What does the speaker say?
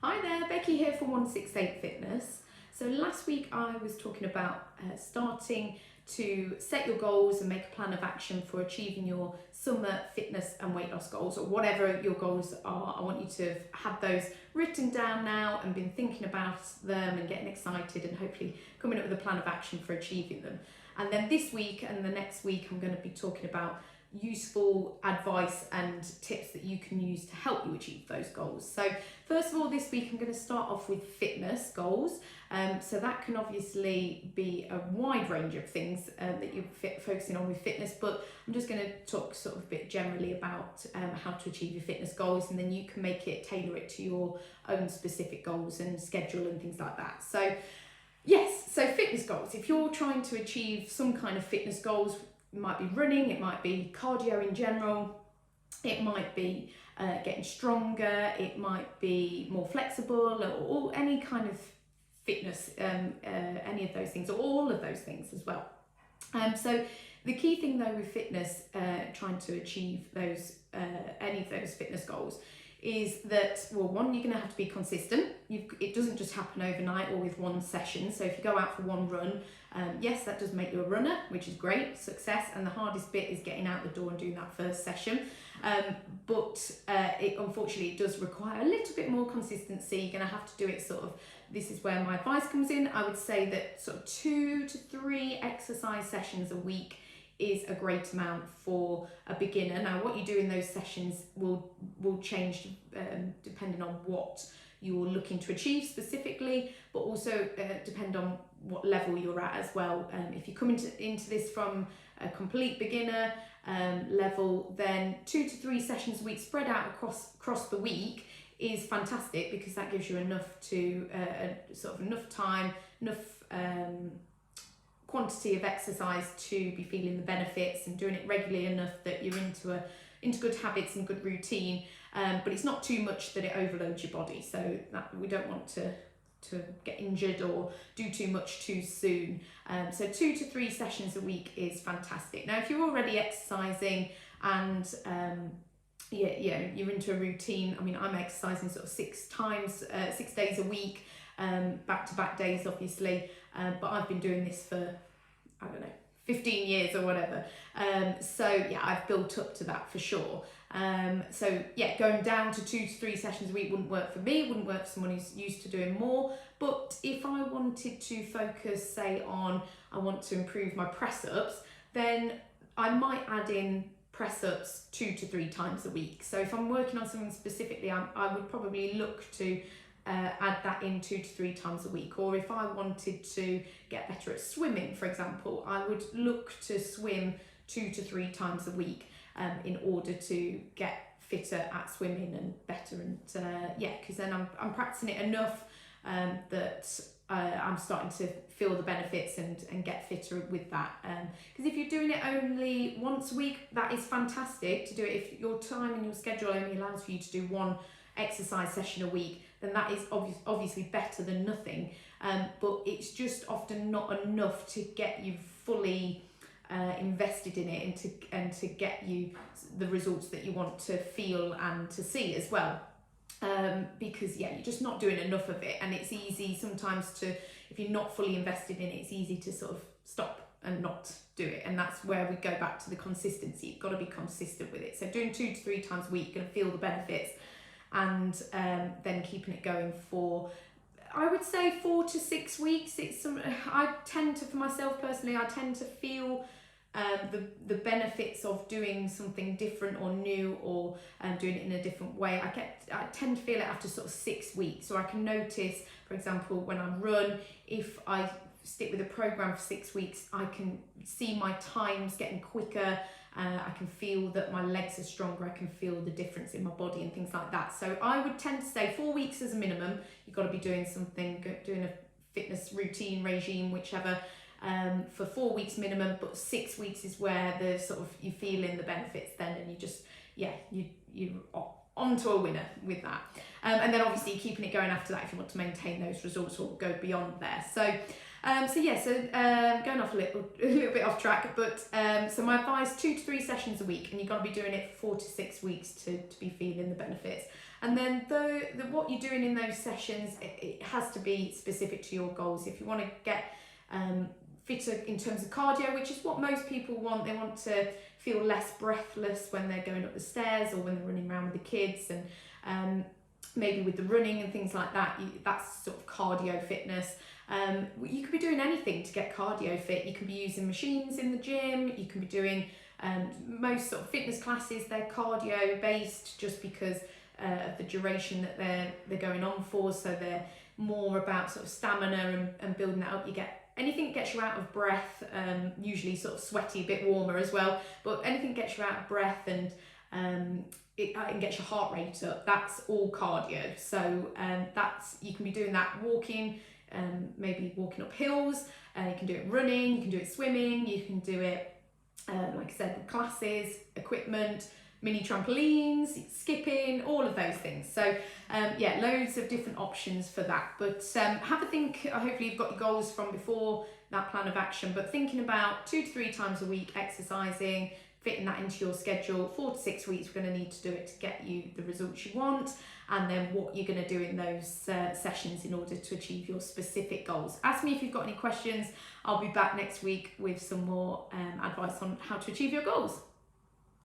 Hi there, Becky here from 168 Fitness. So last week I was talking about starting to set your goals and make a plan of action for achieving your summer fitness and weight loss goals, or whatever your goals are. I want you to have had those written down now and been thinking about them and getting excited and hopefully coming up with a plan of action for achieving them. And then this week and the next week I'm going to be talking about useful advice and tips that you can use to help you achieve those goals. So first of all, this week I'm going to start off with fitness goals. So that can obviously be a wide range of things that you're focusing on with fitness, but I'm just going to talk sort of a bit generally about how to achieve your fitness goals, and then you can tailor it to your own specific goals and schedule and things like that. So yes, so fitness goals. If you're trying to achieve some kind of fitness goals, it might be running, it might be cardio in general, it might be getting stronger, it might be more flexible, or any kind of fitness, any of those things, or all of those things as well. So the key thing though with fitness, trying to achieve those any of those fitness goals, is that, well, one, you're going to have to be consistent. It doesn't just happen overnight or with one session. So if you go out for one run, yes, that does make you a runner, which is great, success. And the hardest bit is getting out the door and doing that first session. But unfortunately, it does require a little bit more consistency. You're going to have to do it sort of, this is where my advice comes in. I would say that sort of 2 to 3 exercise sessions a week is a great amount for a beginner. Now, what you do in those sessions will change depending on what you're looking to achieve specifically, but also depend on what level you're at as well. If you come into this from a complete beginner level, then 2 to 3 sessions a week spread out across the week is fantastic, because that gives you enough time, quantity of exercise to be feeling the benefits and doing it regularly enough that you're into good habits and good routine, but it's not too much that it overloads your body, so that we don't want to get injured or do too much too soon. So 2 to 3 sessions a week is fantastic. Now, if you're already exercising and you're into a routine, I mean, I'm exercising sort of 6 days a week, back-to-back days obviously, but I've been doing this for, 15 years or whatever. So yeah, I've built up to that for sure. So yeah, going down to 2 to 3 sessions a week wouldn't work for me, wouldn't work for someone who's used to doing more. But if I wanted to focus, say, on, I want to improve my press-ups, then I might add in press-ups 2 to 3 times a week. So if I'm working on something specifically, I would probably look to add that in 2 to 3 times a week. Or if I wanted to get better at swimming, for example, I would look to swim 2 to 3 times a week in order to get fitter at swimming and better, and because then I'm practicing it enough that I'm starting to feel the benefits and get fitter with that. Because if you're doing it only once a week, that is fantastic to do it. If your time and your schedule only allows for you to do one exercise session a week, then that is obviously better than nothing, but it's just often not enough to get you fully invested in it and to get you the results that you want to feel and to see as well, because you're just not doing enough of it, and it's easy sometimes to, if you're not fully invested in it, it's easy to sort of stop and not do it. And that's where we go back to the consistency. You've got to be consistent with it. So doing 2 to 3 times a week, you're going to feel the benefits, and then keeping it going for, I would say, 4 to 6 weeks. I tend to, for myself personally, I tend to feel the benefits of doing something different or new, or doing it in a different way. I tend to feel it after sort of 6 weeks. Or I can notice, for example, when I run, if I stick with a program for 6 weeks, I can see my times getting quicker. I can feel that my legs are stronger. I can feel the difference in my body and things like that. So I would tend to say 4 weeks as a minimum. You've got to be doing something, doing a fitness routine, regime, whichever, for 4 weeks minimum. But 6 weeks is where the sort of you feel in the benefits then, and you just, you're onto a winner with that. And then obviously keeping it going after that if you want to maintain those results or go beyond there. So going off a little bit off track, but so my advice, 2 to 3 sessions a week, and you've got to be doing it for 4 to 6 weeks to be feeling the benefits. And then what you're doing in those sessions, it has to be specific to your goals. If you want to get fitter in terms of cardio, which is what most people want, they want to feel less breathless when they're going up the stairs or when they're running around with the kids, and maybe with the running and things like that, that's sort of cardio fitness. You could be doing anything to get cardio fit. You can be using machines in the gym, you can be doing most sort of fitness classes, they're cardio based just because of the duration that they're going on for, so they're more about sort of stamina and building that up. You get anything that gets you out of breath, usually sort of sweaty, a bit warmer as well, but anything that gets you out of breath and it gets your heart rate up, that's all cardio. So you can be doing that walking, maybe walking up hills, you can do it running, you can do it swimming, you can do it like I said, with classes, equipment, mini trampolines, skipping, all of those things. So yeah, loads of different options for that. But have a think. Hopefully you've got your goals from before that plan of action, but thinking about 2 to 3 times a week exercising, fitting that into your schedule. 4 to 6 weeks we're going to need to do it to get you the results you want, and then what you're going to do in those sessions in order to achieve your specific goals. Ask me if you've got any questions. I'll be back next week with some more advice on how to achieve your goals.